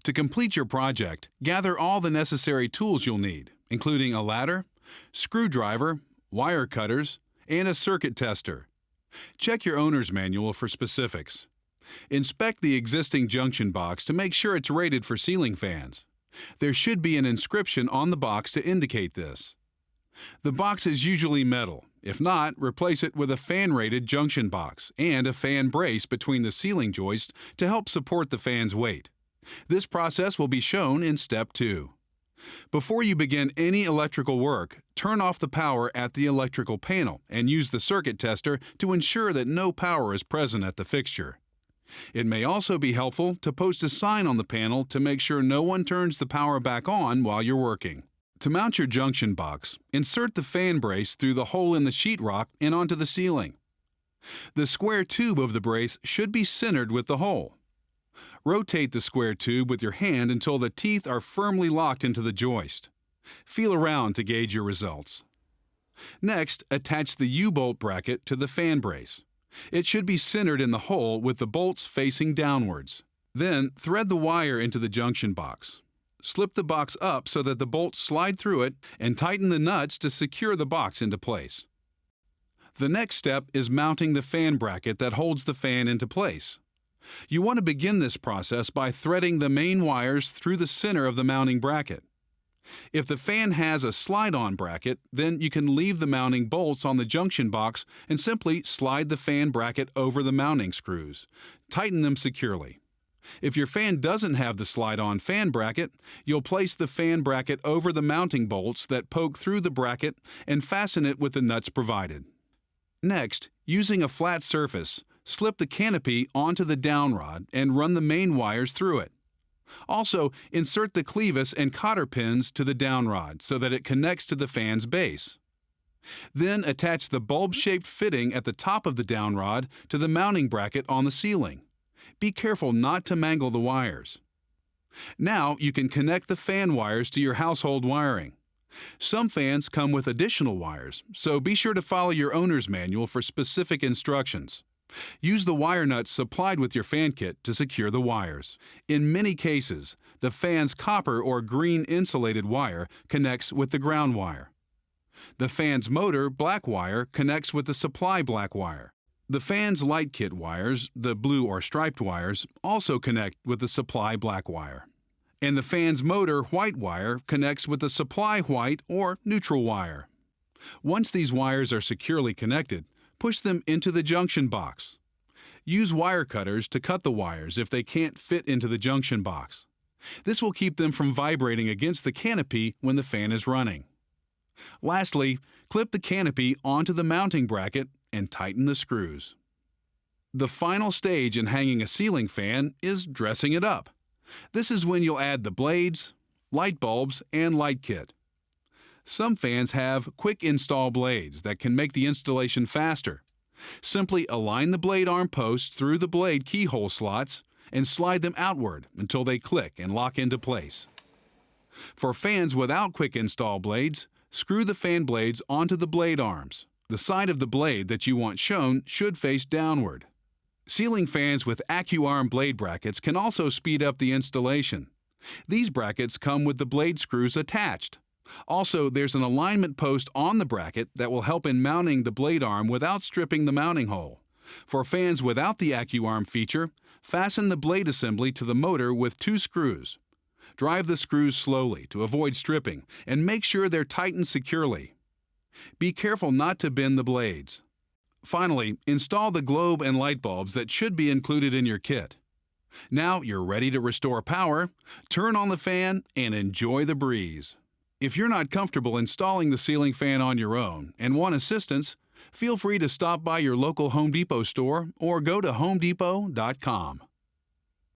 To complete your project, gather all the necessary tools you'll need, including a ladder, screwdriver, wire cutters, and a circuit tester. Check your owner's manual for specifics. Inspect the existing junction box to make sure it's rated for ceiling fans. There should be an inscription on the box to indicate this. The box is usually metal. If not, replace it with a fan-rated junction box and a fan brace between the ceiling joists to help support the fan's weight. This process will be shown in Step 2. Before you begin any electrical work, turn off the power at the electrical panel and use the circuit tester to ensure that no power is present at the fixture. It may also be helpful to post a sign on the panel to make sure no one turns the power back on while you're working. To mount your junction box, insert the fan brace through the hole in the sheetrock and onto the ceiling. The square tube of the brace should be centered with the hole. Rotate the square tube with your hand until the teeth are firmly locked into the joist. Feel around to gauge your results. Next, attach the U-bolt bracket to the fan brace. It should be centered in the hole with the bolts facing downwards. Then, thread the wire into the junction box. Slip the box up so that the bolts slide through it and tighten the nuts to secure the box into place. The next step is mounting the fan bracket that holds the fan into place. You want to begin this process by threading the main wires through the center of the mounting bracket. If the fan has a slide-on bracket, then you can leave the mounting bolts on the junction box and simply slide the fan bracket over the mounting screws. Tighten them securely. If your fan doesn't have the slide-on fan bracket, you'll place the fan bracket over the mounting bolts that poke through the bracket and fasten it with the nuts provided. Next, using a flat surface, slip the canopy onto the downrod and run the main wires through it. Also, insert the clevis and cotter pins to the downrod so that it connects to the fan's base. Then attach the bulb-shaped fitting at the top of the downrod to the mounting bracket on the ceiling. Be careful not to mangle the wires. Now you can connect the fan wires to your household wiring. Some fans come with additional wires, so be sure to follow your owner's manual for specific instructions. Use the wire nuts supplied with your fan kit to secure the wires. In many cases, the fan's copper or green insulated wire connects with the ground wire. The fan's motor black wire connects with the supply black wire. The fan's light kit wires, the blue or striped wires, also connect with the supply black wire. And the fan's motor white wire connects with the supply white or neutral wire. Once these wires are securely connected, push them into the junction box. Use wire cutters to cut the wires if they can't fit into the junction box. This will keep them from vibrating against the canopy when the fan is running. Lastly, clip the canopy onto the mounting bracket and tighten the screws. The final stage in hanging a ceiling fan is dressing it up. This is when you'll add the blades, light bulbs, and light kit. Some fans have quick install blades that can make the installation faster. Simply align the blade arm posts through the blade keyhole slots and slide them outward until they click and lock into place. For fans without quick install blades, screw the fan blades onto the blade arms. The side of the blade that you want shown should face downward. Ceiling fans with AccuArm blade brackets can also speed up the installation. These brackets come with the blade screws attached. Also, there's an alignment post on the bracket that will help in mounting the blade arm without stripping the mounting hole. For fans without the AccuArm feature, fasten the blade assembly to the motor with 2 screws. Drive the screws slowly to avoid stripping and make sure they're tightened securely. Be careful not to bend the blades. Finally, install the globe and light bulbs that should be included in your kit. Now you're ready to restore power, turn on the fan, and enjoy the breeze. If you're not comfortable installing the ceiling fan on your own and want assistance, feel free to stop by your local Home Depot store or go to homedepot.com.